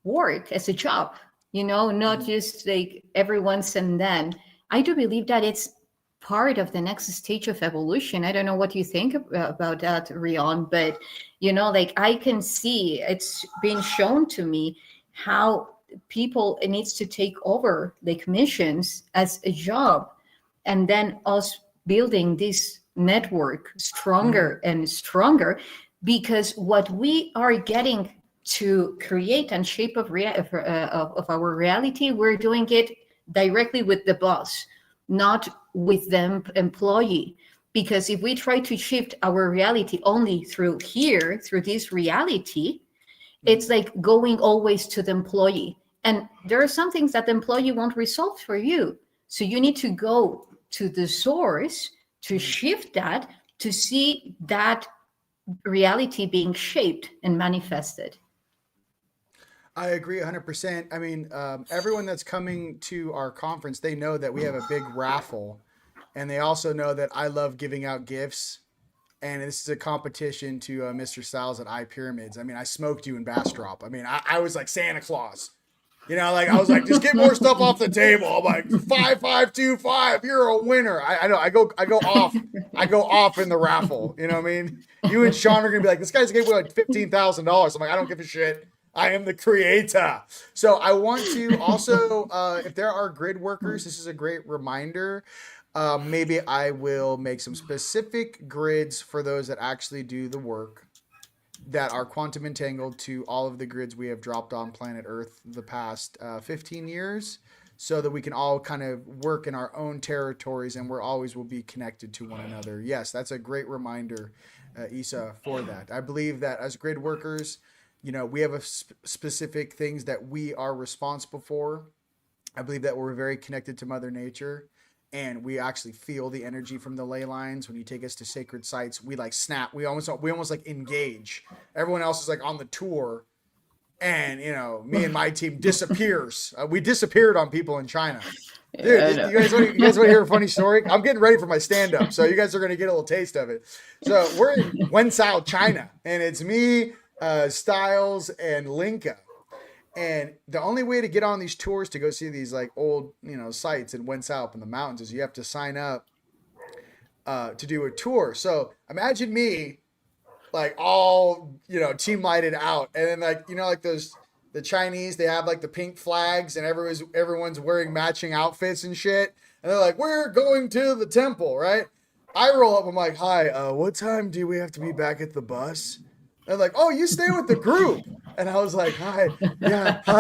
work, as a job, not just like every once and then. I do believe that it's part of the next stage of evolution. I don't know what you think about that, Rion, but like I can see it's been shown to me how people needs to take over like missions as a job, and then us building this network stronger and stronger, because what we are getting to create and shape of our reality, we're doing it directly with the boss, not with the employee. Because if we try to shift our reality only through here, through this reality, it's like going always to the employee. And there are some things that the employee won't resolve for you. So you need to go to the source to shift that, to see that reality being shaped and manifested. I agree 100%. I mean, everyone that's coming to our conference, they know that we have a big raffle, and they also know that I love giving out gifts. And this is a competition to Mr. Styles at iPyramids. I mean, I smoked you in Bastrop. I mean, I was like Santa Claus. Like I was like, just get more stuff off the table. I'm like 5525, you're a winner. I know. I go off in the raffle. You know what I mean? You and Sean are gonna be like, this guy's gave away like $15,000. I'm like, I don't give a shit. I am the creator. So I want to also, if there are grid workers, this is a great reminder. Maybe I will make some specific grids for those that actually do the work, that are quantum entangled to all of the grids we have dropped on planet Earth the past 15 years, so that we can all kind of work in our own territories, and we're always will be connected to one another. Yes, that's a great reminder, Yssah, for that. I believe that as grid workers, we have specific things that we are responsible for. I believe that we're very connected to Mother Nature, and we actually feel the energy from the ley lines. When you take us to sacred sites, we like snap. We almost like engage. Everyone else is like on the tour, and me and my team disappears. We disappeared on people in China. Dude, you guys want to hear a funny story? I'm getting ready for my stand-up, so you guys are going to get a little taste of it. So we're in Wenzhou, China, and it's me, Styles, and Linka. And the only way to get on these tours to go see these like old, sites in Wenzhou up in the mountains is you have to sign up to do a tour. So imagine me like all, team lighted out. And then like, like the Chinese, they have like the pink flags and everyone's wearing matching outfits and shit. And they're like, we're going to the temple, right? I roll up, I'm like, hi, what time do we have to be back at the bus? They're like, oh, you stay with the group. And I was like, hi,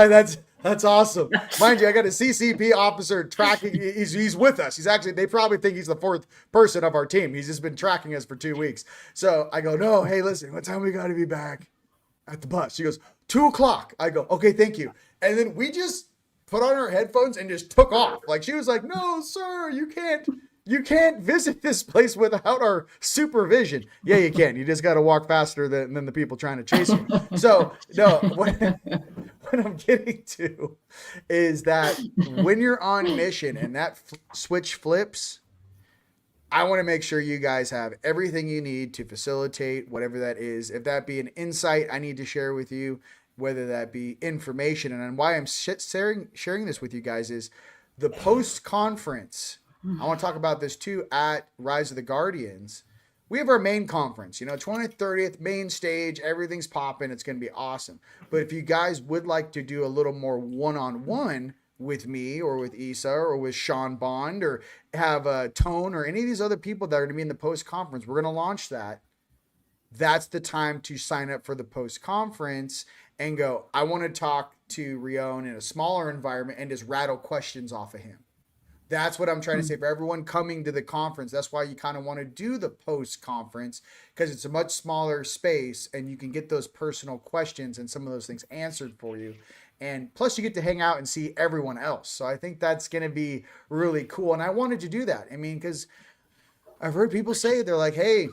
that's awesome. Mind you, I got a CCP officer tracking. He's with us. He's actually, they probably think he's the fourth person of our team. He's just been tracking us for 2 weeks. So I go, no, hey, listen, what time we got to be back at the bus? She goes, 2:00. I go, okay, thank you. And then we just put on our headphones and just took off. Like she was like, no, sir, you can't visit this place without our supervision. Yeah, you can. You just got to walk faster than the people trying to chase you. So, no, what I'm getting to is that when you're on mission and that switch flips, I want to make sure you guys have everything you need to facilitate whatever that is. If that be an insight I need to share with you, whether that be information. And why I'm sharing this with you guys is the post-conference. I want to talk about this too at Rise of the Guardians. We have our main conference, 20th, 30th, main stage, everything's popping. It's going to be awesome. But if you guys would like to do a little more one-on-one with me or with Yssah or with Sean Bond or have a Tone or any of these other people that are going to be in the post-conference, we're going to launch that. That's the time to sign up for the post-conference and go, I want to talk to Rion in a smaller environment and just rattle questions off of him. That's what I'm trying to say for everyone coming to the conference. That's why you kind of want to do the post-conference, because it's a much smaller space and you can get those personal questions and some of those things answered for you. And plus you get to hang out and see everyone else. So I think that's going to be really cool. And I wanted to do that. I mean, because I've heard people say, they're like, hey,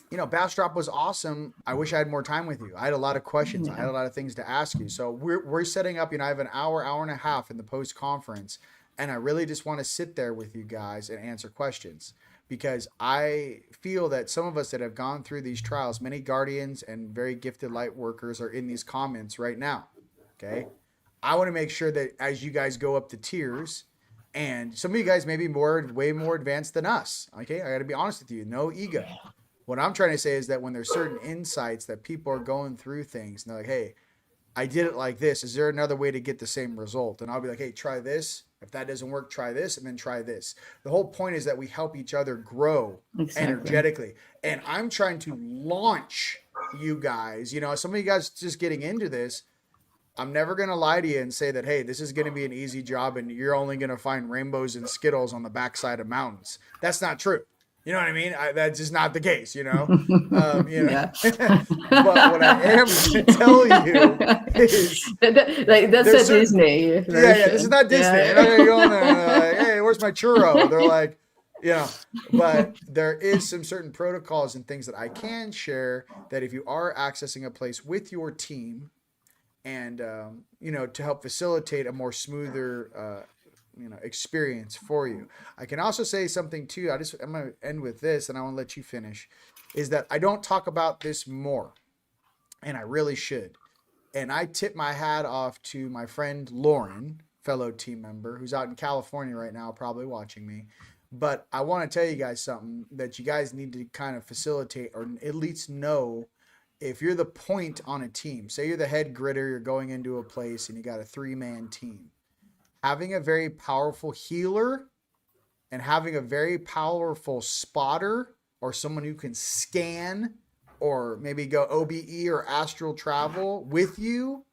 you know, Bastrop was awesome. I wish I had more time with you. I had a lot of questions. I had a lot of things to ask you. So we're setting up, you know, I have an hour and a half in the post conference, and I really just want to sit there with you guys and answer questions, because I feel that some of us that have gone through these trials, many guardians and very gifted light workers are in these comments right now. Okay. I want to make sure that as you guys go up the tiers, and some of you guys may be way more advanced than us. Okay. I got to be honest with you. No ego. What I'm trying to say is that when there's certain insights that people are going through things and they're like, hey, I did it like this. Is there another way to get the same result? And I'll be like, hey, try this. If that doesn't work, try this, and then try this. The whole point is that we help each other grow energetically. And I'm trying to launch you guys. You know, some of you guys just getting into this, I'm never going to lie to you and say that, hey, this is going to be an easy job and you're only going to find rainbows and Skittles on the backside of mountains. That's not true. You know what I mean? That's just not the case, you know? You know? But what I am going to tell you is... that's a Disney version. Yeah, this is not Disney. Yeah. You're not going to go in there and like, hey, where's my churro? They're like, you know, but there is some certain protocols and things that I can share that if you are accessing a place with your team and, you know, to help facilitate a more smoother you know, experience for you. I can also say something too. I'm going to end with this and I want to let you finish, is that I don't talk about this more, and I really should. And I tip my hat off to my friend Lauren, fellow team member, who's out in California right now, probably watching me. But I want to tell you guys something that you guys need to kind of facilitate, or at least know. If you're the point on a team, say you're the head gritter, you're going into a place and you got a 3-man team. Having a very powerful healer and having a very powerful spotter, or someone who can scan or maybe go OBE or astral travel with you,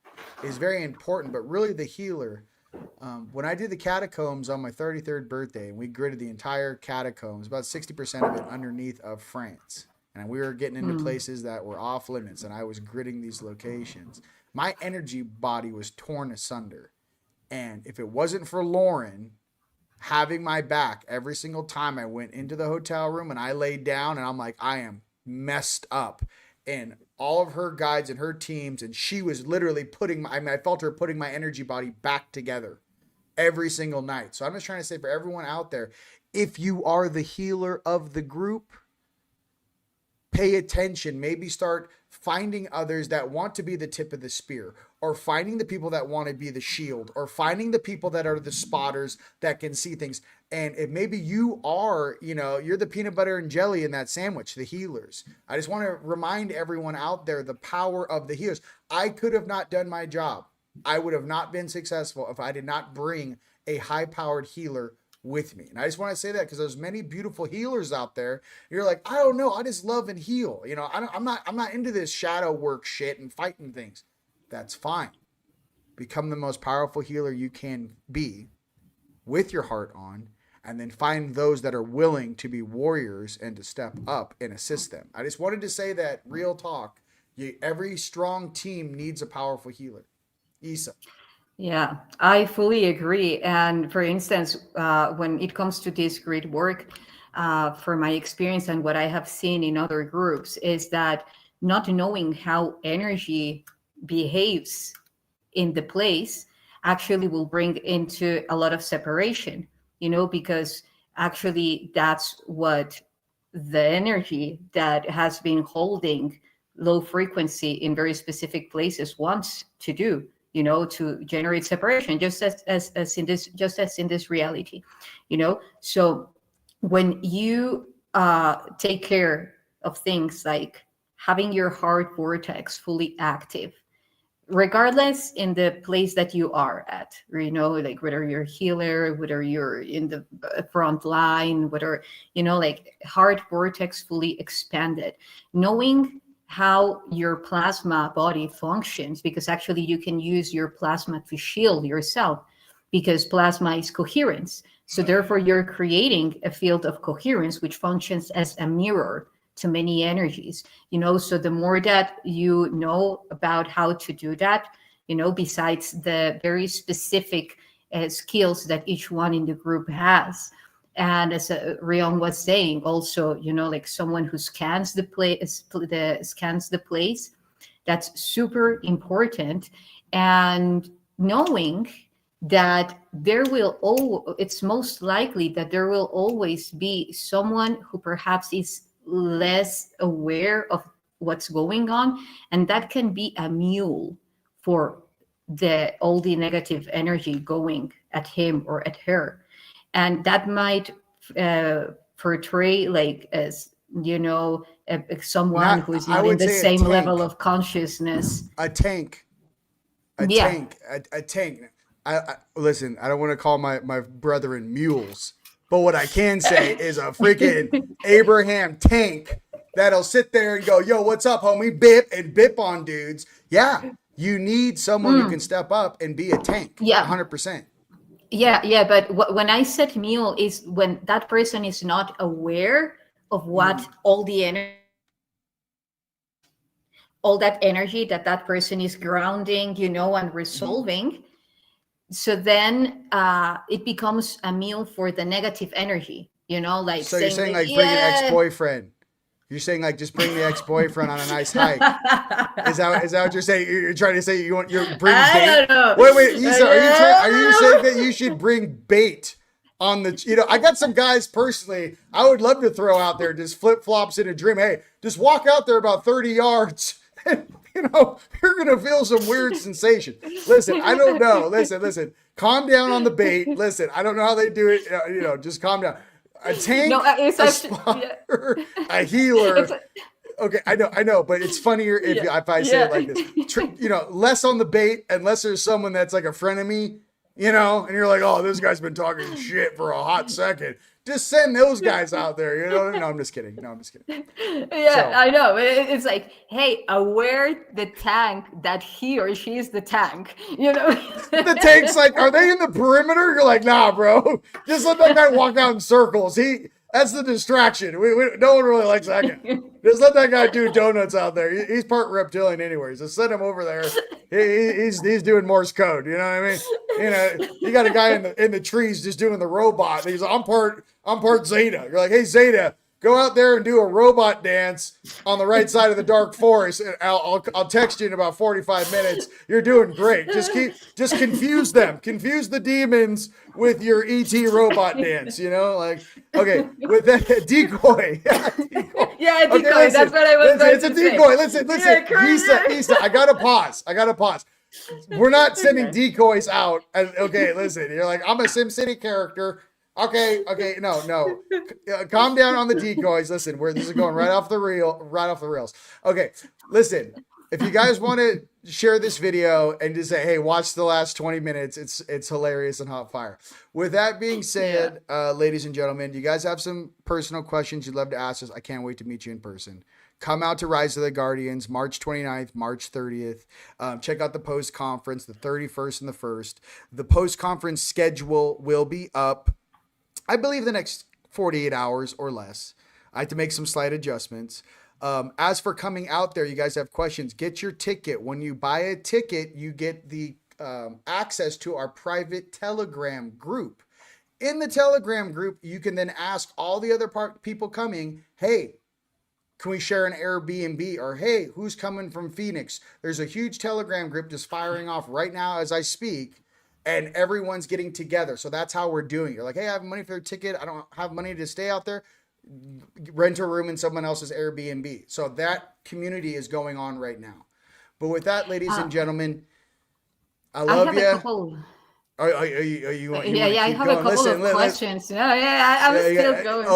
is very important. But really the healer, when I did the catacombs on my 33rd birthday and we gridded the entire catacombs, about 60% of it underneath of France. And we were getting into places that were off limits, and I was gridding these locations. My energy body was torn asunder. And if it wasn't for Lauren having my back every single time I went into the hotel room and I laid down and I'm like, I am messed up. And all of her guides and her teams, and she was literally I felt her putting my energy body back together every single night. So I'm just trying to say for everyone out there, if you are the healer of the group, pay attention. Maybe start finding others that want to be the tip of the spear, or finding the people that want to be the shield, or finding the people that are the spotters that can see things. And if maybe you are, you know, you're the peanut butter and jelly in that sandwich, the healers. I just want to remind everyone out there the power of the healers. I could have not done my job. I would have not been successful if I did not bring a high-powered healer with me. And I just want to say that because there's many beautiful healers out there. You're like, I don't know, I just love and heal. You know, I'm not into this shadow work shit and fighting things. That's fine. Become the most powerful healer you can be with your heart on, and then find those that are willing to be warriors and to step up and assist them. I just wanted to say that, real talk. Every strong team needs a powerful healer. Yssah. Yeah, I fully agree. And for instance, when it comes to this grid work, for my experience and what I have seen in other groups, is that not knowing how energy behaves in the place actually will bring into a lot of separation, you know, because actually that's what the energy that has been holding low frequency in very specific places wants to do, you know, to generate separation, just as in this reality, you know. So when you take care of things like having your heart vortex fully active, regardless in the place that you are at, you know, like whether you're a healer, whether you're in the front line, whether, you know, like heart vortex fully expanded, knowing how your plasma body functions, because actually you can use your plasma to shield yourself, because plasma is coherence. So therefore you're creating a field of coherence which functions as a mirror to many energies, you know. So the more that you know about how to do that, besides the very specific skills that each one in the group has. And as Rion was saying, also, like someone who scans the place, that's super important. And knowing that it's most likely that there will always be someone who perhaps is less aware of what's going on, and that can be a mule for all the negative energy going at him or at her. And that might portray like as someone who is not in the same level of consciousness. A tank. A tank. I listen, I don't want to call my brethren mules, but what I can say is a freaking Abraham tank that'll sit there and go, yo, what's up, homie? Bip on dudes. Yeah, you need someone who can step up and be a tank. Yeah, 100%. Yeah, but when I said mule is when that person is not aware of what all that energy that person is grounding, and resolving. So then it becomes a mule for the negative energy, like. So you're saying like bring an ex-boyfriend. You're saying like just bring the ex-boyfriend on a nice hike. Is that what you're saying? You're trying to say you're bring bait? I don't know. Wait, Yssah, are you saying that you should bring bait on the? I got some guys personally. I would love to throw out there just flip flops in a dream. Hey, just walk out there about 30 yards. And, you're gonna feel some weird sensation. Listen, I don't know. Listen. Calm down on the bait. Listen, I don't know how they do it. Just calm down. A tank, a spotter, a healer. Okay, I know, but it's funnier if I say it like this. Less on the bait, unless there's someone that's like a frenemy, and you're like, oh, this guy's been talking shit for a hot second. Just send those guys out there. No, I'm just kidding. Yeah, so. I know. It's like, hey, aware the tank that he or she is the tank. The tank's like, are they in the perimeter? You're like, nah, bro. Just let that guy walk out in circles. That's the distraction. No one really likes that guy. Just let that guy do donuts out there. He's part reptilian anyways. Just send him over there. He's doing Morse code. You know what I mean? You got a guy in the trees just doing the robot. He's like, I'm part Zeta. You're like, hey, Zeta, go out there and do a robot dance on the right side of the dark forest. And I'll text you in about 45 minutes. You're doing great. Just confuse them. Confuse the demons with your ET robot dance. Okay, with that decoy. Yeah, decoy. Okay, listen, that's what I was going to say. It's a decoy. Listen. Yssah, I gotta pause. We're not sending decoys out. Okay, listen. You're like, I'm a SimCity character. Okay, no. Calm down on the decoys. Listen, this is going right off the rails. Okay, listen. If you guys want to share this video and just say, hey, watch the last 20 minutes, it's hilarious and hot fire. With that being said, ladies and gentlemen, you guys have some personal questions you'd love to ask us? I can't wait to meet you in person. Come out to Rise of the Guardians, March 29th, March 30th. Check out the post-conference, the 31st and the 1st. The post-conference schedule will be up, I believe, the next 48 hours or less. I had to make some slight adjustments. As for coming out there, you guys have questions, get your ticket. When you buy a ticket, you get the access to our private Telegram group. In the Telegram group, you can then ask all the other people coming, hey, can we share an Airbnb? Or, hey, who's coming from Phoenix? There's a huge Telegram group just firing off right now as I speak, and everyone's getting together. So that's how we're doing it. You're like, hey, I have money for a ticket. I don't have money to stay out there. Rent a room in someone else's Airbnb. So that community is going on right now. But with that, ladies and gentlemen, I love you. I have a couple of questions. I'm still going.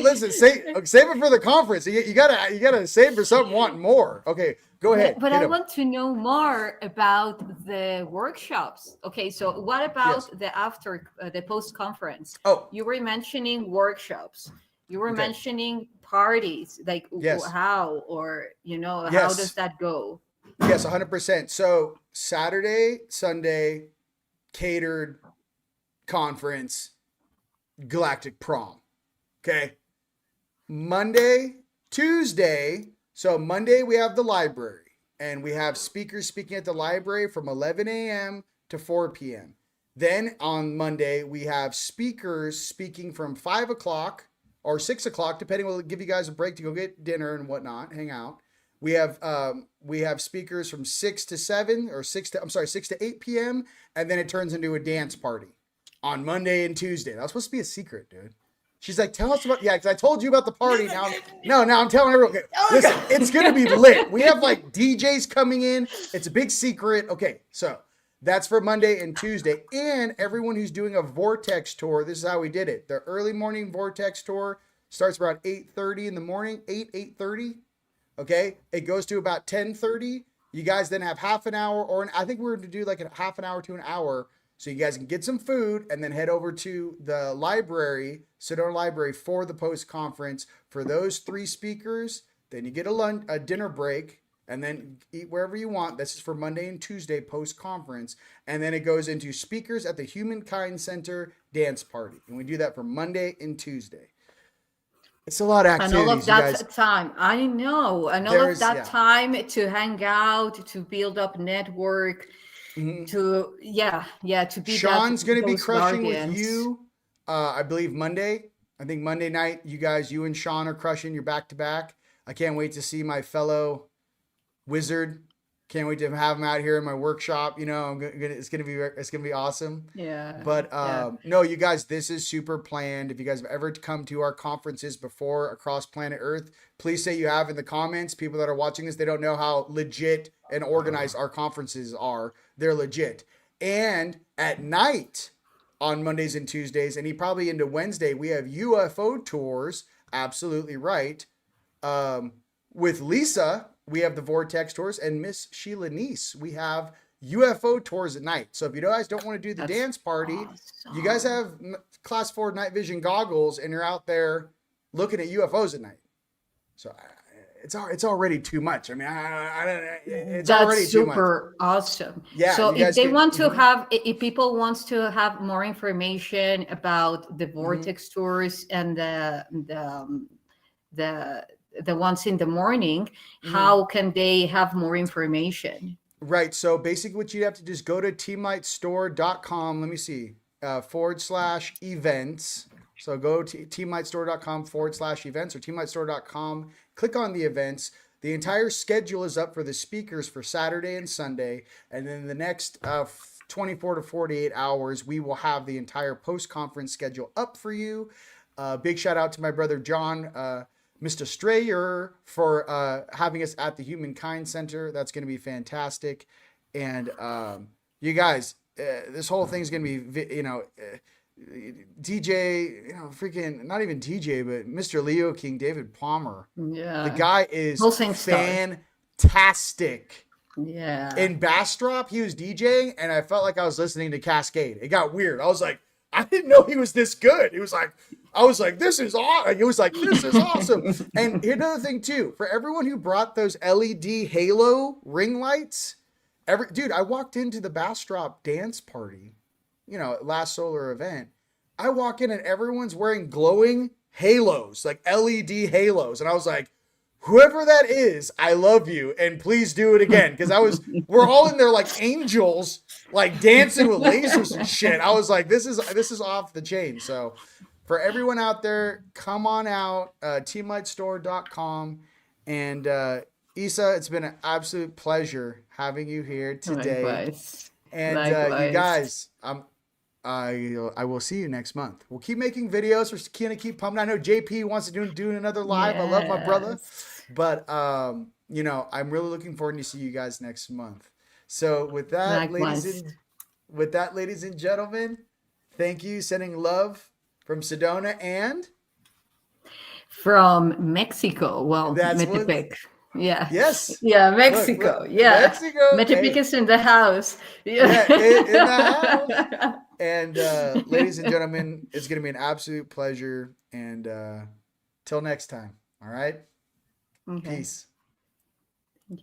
Listen, save it for the conference. You gotta save for something wanting more. Okay, go ahead. But I want to know more about the workshops. Okay, so what about the post conference? Oh, you were mentioning workshops. You were mentioning parties. Like how, or how does that go? Yes, 100%. So Saturday, Sunday, catered conference, galactic prom. Okay. Monday, Tuesday. So Monday we have the library, and we have speakers speaking at the library from 11 a.m. to 4 p.m. Then on Monday, we have speakers speaking from 5 o'clock or 6 o'clock, depending. We'll give you guys a break to go get dinner and whatnot, hang out. We have speakers from 6 to 7 or 6 to 8 p.m. And then it turns into a dance party on Monday and Tuesday. That was supposed to be a secret, dude. She's like, tell us about, because I told you about the party. Now I'm telling everyone. Okay, listen, it's going to be lit. We have like DJs coming in. It's a big secret. Okay, so that's for Monday and Tuesday. And everyone who's doing a Vortex tour, this is how we did it. The early morning Vortex tour starts around 8:30 in the morning, 8:30. Okay, it goes to about 10:30. You guys then have half an hour, or I think we're going to do like a half an hour to an hour, so you guys can get some food and then head over to the library, Sedona Library, for the post-conference for those 3 speakers. Then you get a dinner break and then eat wherever you want. This is for Monday and Tuesday post-conference. And then it goes into speakers at the Humankind Center dance party. And we do that for Monday and Tuesday. It's a lot of activities, and all of that guys. time, I know, and all of that time to hang out, to build up network, to be. Sean's going to be crushing with you, I believe Monday. I think Monday night, you and Sean are crushing. You're back to back. I can't wait to see my fellow wizard. Can't wait to have him out here in my workshop. It's gonna be awesome. Yeah. But no, you guys, this is super planned. If you guys have ever come to our conferences before across planet Earth, please say you have in the comments. People that are watching this, they don't know how legit and organized our conferences are. They're legit. And at night on Mondays and Tuesdays, and probably into Wednesday, we have UFO tours. Absolutely right. With Lisa, we have the Vortex tours, and Miss Sheila Neese, we have UFO tours at night. So if you guys don't want to do the dance party, you guys have class 4 night vision goggles, and you're out there looking at UFOs at night. So it's already too much. I mean, it's already too much. That's super awesome. Yeah. So if they want to have, if people want to have more information about the Vortex tours and the ones in the morning, how can they have more information? Right. So basically what you have to do is go to teamlightstore.com. Let me see, /events. So go to teamlightstore.com /events or teamlightstore.com. Click on the events. The entire schedule is up for the speakers for Saturday and Sunday. And then the next 24 to 48 hours, we will have the entire post-conference schedule up for you. Big shout out to my brother, John, Mr. Strayer, for having us at the Humankind Center. That's going to be fantastic. And you guys, this whole thing is going to be, DJ, freaking, not even DJ, but Mr. Leo King, David Palmer. Yeah. The guy is fantastic. Yeah. In Bastrop, he was DJing, and I felt like I was listening to Cascade. It got weird. I was like, I didn't know he was this good. It was like, I was like, this is awesome. It was like, this is awesome. And here's another thing too, for everyone who brought those LED halo ring lights, dude, I walked into the Bastrop dance party, last solar event. I walk in and everyone's wearing glowing halos, like LED halos. And I was like, whoever that is, I love you. And please do it again. Cause we're all in there like angels, like dancing with lasers and shit. I was like, this is off the chain. So for everyone out there, come on out, teamlightstore.com. And Yssah, it's been an absolute pleasure having you here today. Likewise. And you guys, I will see you next month. We'll keep making videos. We're gonna keep pumping. I know JP wants to do another live. Yes. I love my brother, but I'm really looking forward to see you guys next month. So with that, ladies and gentlemen, thank you. Sending love from Sedona and from Mexico. Well, Metepec. Yeah. Yes. Yeah, Mexico. Look, yeah. Mexico. Metepec is in the house. Yeah, in the house. And ladies and gentlemen, it's going to be an absolute pleasure. And till next time. All right. Okay. Peace.